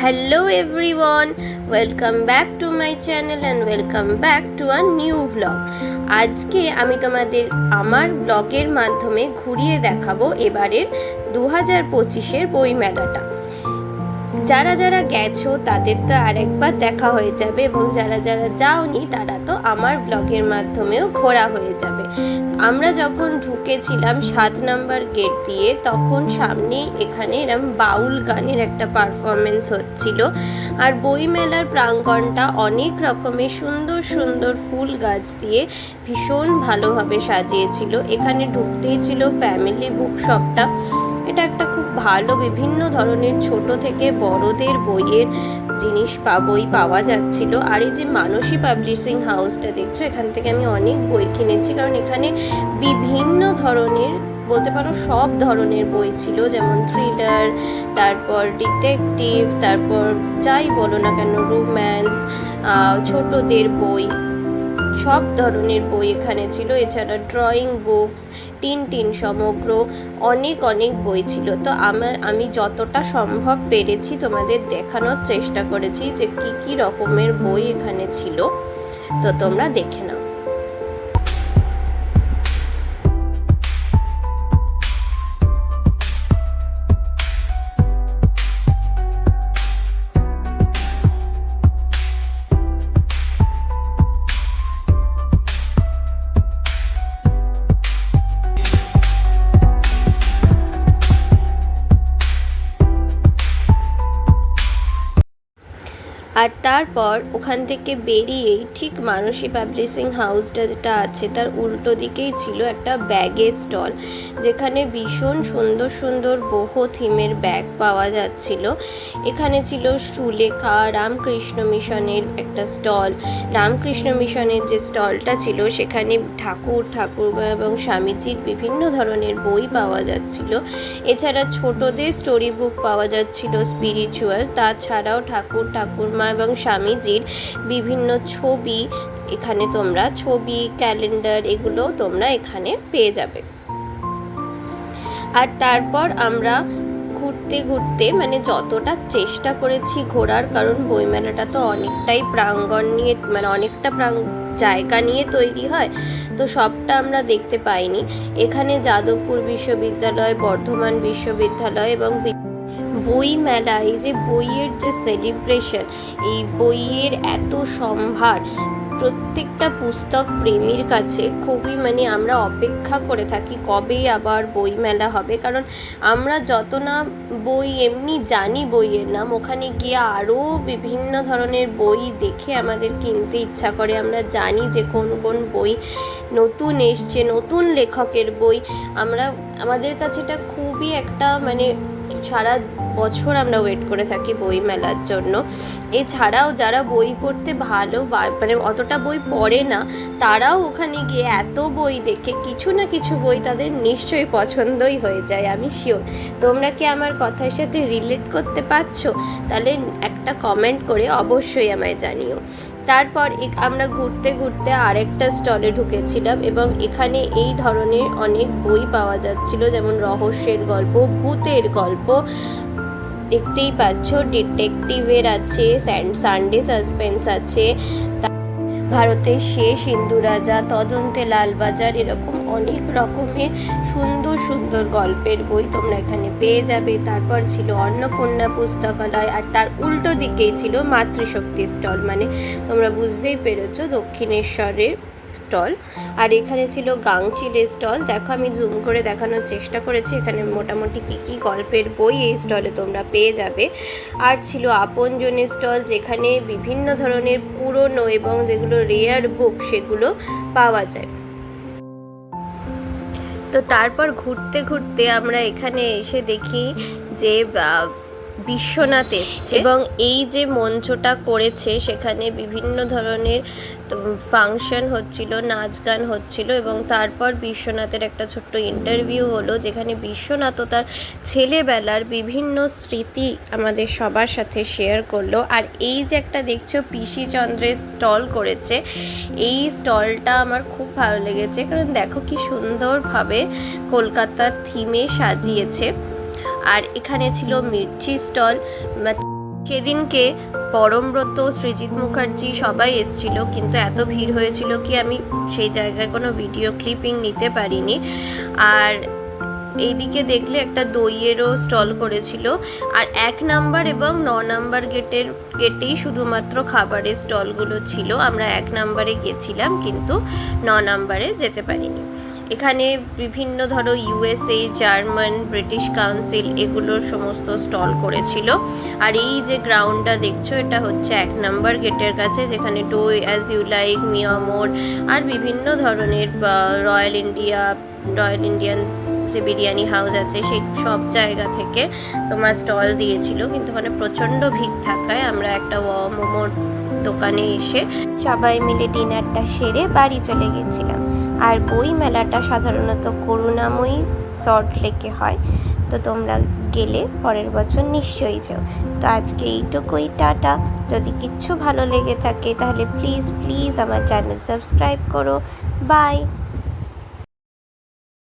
Hello everyone, welcome back to my channel and welcome back to a new vlog. আজকে আমি তোমাদের আমার ব্লগের মাধ্যমে ঘুরিয়ে দেখাবো এবারের 2025-এর বই মেলাটা। যারা যারা গেছো তাদের তো আরেকবার দেখা হয়ে যাবে এবং যারা যারা যাওনি তারা তো আমার ব্লগের মাধ্যমেও ঘোরা হয়ে যাবে। আমরা যখন ঢুকেছিলাম 7 নম্বর গেট দিয়ে, তখন সামনেই এখানে এরম বাউল গানের একটা পারফরমেন্স হচ্ছিল। আর বইমেলার প্রাঙ্গণটা অনেক রকমের সুন্দর সুন্দর ফুল গাছ দিয়ে ভীষণ ভালোভাবে সাজিয়েছিল। এখানে ঢুকতেই ছিল ফ্যামিলি বুক শপটা। এটা একটা খুব ভালো, বিভিন্ন ধরনের ছোট থেকে বড়দের বইয়ের বই পাওয়া যাচ্ছিল। আর এই যে মানসী পাবলিশিং হাউসটা দেখছো, এখান থেকে আমি অনেক বই কিনেছি, কারণ এখানে বিভিন্ন ধরনের, বলতে পারো সব ধরনের বই ছিল, যেমন থ্রিলার, তারপর ডিটেকটিভ, তারপর যাই বলো না কেন, রোম্যান্স, ছোটদের বই, সব ধরনের বই এখানে ছিল। এছাড়া ড্রয়িং বুকস, টিনটিন সমগ্র, অনেক অনেক বই ছিল। তো আমি যতটা সম্ভব পেরেছি তোমাদের দেখানোর চেষ্টা করেছি যে কি রকমের বই এখানে ছিল, তো তোমরা দেখে নাও। আর তারপর ওখান থেকে বেরিয়েই ঠিক মানসী পাবলিশিং হাউসটা যেটা আছে তার উল্টো দিকেই ছিল একটা ব্যাগের স্টল, যেখানে ভীষণ সুন্দর সুন্দর বহু থিমের ব্যাগ পাওয়া যাচ্ছিল। এখানে ছিল সুলেখা, রামকৃষ্ণ মিশনের একটা স্টল। রামকৃষ্ণ মিশনের যে স্টলটা ছিল সেখানে ঠাকুরমা এবং স্বামীজির বিভিন্ন ধরনের বই পাওয়া যাচ্ছিল। এছাড়া ছোটদের স্টোরি বুক পাওয়া যাচ্ছিল, স্পিরিচুয়াল। তাছাড়াও ঠাকুরমা এবং স্বামীজির বিভিন্ন ছবি, এখানে তোমরা ছবি, ক্যালেন্ডার, এগুলো তোমরা এখানে পেয়ে যাবে। আর তারপর আমরা ঘুরতে ঘুরতে, মানে যতটা চেষ্টা করেছি ঘোরার, কারণ বইমেলাটা তো অনেকটাই প্রাঙ্গণ নিয়ে, মানে অনেকটা জায়গা নিয়ে তৈরি হয়, তো সবটা আমরা দেখতে পাইনি। এখানে যাদবপুর বিশ্ববিদ্যালয়, বর্ধমান বিশ্ববিদ্যালয় এবং বই মেলা, এই যে বইয়ের যে সেলিব্রেশন, এই বইয়ের এত সম্ভার, প্রত্যেকটা পুস্তক প্রেমীর কাছে খুবই, মানে আমরা অপেক্ষা করে থাকি কবে আবার বই মেলা হবে। কারণ আমরা যত না বই এমনি জানি বইয়ের নাম, ওখানে গিয়ে আরও বিভিন্ন ধরনের বই দেখে আমাদের কিনতে ইচ্ছা করে। আমরা জানি যে কোন কোন বই নতুন এসছে, নতুন লেখকের বই। আমাদের কাছে এটা খুবই একটা, মানে সারা বছর আমরা ওয়েট করে থাকি বই মেলার জন্য। এছাড়াও যারা বই পড়তে ভালো, মানে অতটা বই পড়ে না, তারাও ওখানে গিয়ে এত বই দেখে কিছু না কিছু বই তাদের নিশ্চয়ই পছন্দই হয়ে যায়, আমি শিওর। তোমরা কি আমার কথার সাথে রিলেট করতে পারছো? তাহলে একটা কমেন্ট করে অবশ্যই আমায় জানিও। তারপর আমরা ঘুরতে ঘুরতে আরেকটা স্টলে ঢুকেছিলাম এবং এখানে এই ধরনের অনেক বই পাওয়া যাচ্ছিল, যেমন রহস্যের গল্প, ভূতের গল্প, দেখতেই পাচ্ছ, ডিটেকটিভের আছে, সানডে সাসপেন্স আছে, ভারতের শেষ হিন্দু রাজা, তদন্তে লালবাজার, এরকম অনেক রকমের সুন্দর সুন্দর গল্পের বই তোমরা এখানে পেয়ে যাবে। তারপর ছিল অন্নপূর্ণা পুস্তকালয়, আর তার উল্টো দিকেই ছিল মাতৃশক্তি স্টল, মানে তোমরা বুঝতেই পেরেছো দক্ষিণেশ্বরের স্টল। আর এখানে ছিল গাংচিলের স্টল। দেখো, আমি জুম করে দেখানোর চেষ্টা করেছি এখানে মোটামুটি কি গল্পের বই এই স্টলে তোমরা পেয়ে যাবে। আর ছিল আপনজনের স্টল, যেখানে বিভিন্ন ধরনের পুরনো এবং যেগুলো রেয়ার বুক সেগুলো পাওয়া যায়। তো তারপর ঘুরতে ঘুরতে আমরা এখানে এসে দেখি যে বিশ্বনাথ এসছে এবং এই যে মঞ্চটা করেছে সেখানে বিভিন্ন ধরনের ফাংশন হচ্ছিল, নাচ গান হচ্ছিল এবং তারপর বিশ্বনাথের একটা ছোট্ট ইন্টারভিউ হলো, যেখানে বিশ্বনাথ তার ছেলেবেলার বিভিন্ন স্মৃতি আমাদের সবার সাথে শেয়ার করলো। আর এই যে একটা দেখছো পিসি চন্দ্রের স্টল করেছে, এই স্টলটা আমার খুব ভালো লেগেছে, কারণ দেখো কি সুন্দরভাবে কলকাতার থিমে সাজিয়েছে। আর এখানে ছিল মির্চি স্টল, সেদিনকে পরমব্রত, সৃজিত মুখার্জি সবাই এসেছিল, কিন্তু এত ভিড় হয়েছিল কি আমি সেই জায়গায় কোনো ভিডিও ক্লিপিং নিতে পারিনি। আর এইদিকে দেখলে একটা দইয়েরও স্টল করেছিল। আর 1 নাম্বার এবং 9 নাম্বার গেটেই শুধুমাত্র খাবারের স্টলগুলো ছিল। আমরা 1 নাম্বারে গেছিলাম, কিন্তু 9 নাম্বারে যেতে পারিনি। এখানে বিভিন্ন ধরো USA, জার্মান, ব্রিটিশ কাউন্সিল এগুলোর সমস্ত স্টল করেছিল। আর এই যে গ্রাউন্ডটা দেখছো, এটা হচ্ছে 1 নাম্বার গেটের কাছে, যেখানে ডো অ্যাজ ইউ লাইক, মিয়ামোর আর বিভিন্ন ধরনের রয়্যাল ইন্ডিয়ান যে বিরিয়ানি হাউস আছে সেই সব জায়গা থেকে তোমার স্টল দিয়েছিল। কিন্তু ওখানে প্রচণ্ড ভিড় থাকায় আমরা একটা মোমোর দোকানে এসে সবাই মিলে ডিনারটা সেরে বাড়ি চলে গেছিলাম। আর বই মেলাটা সাধারণত করুণাময়ী সল্ট লেকে হয়, তো তোমরা গেলে পরের বছর নিশ্চয়ই যাও। তো আজকে এইটুকুই, টাটা। যদি কিচ্ছু ভালো লেগে থাকে তাহলে প্লিজ আমার চ্যানেল সাবস্ক্রাইব করো। বাই।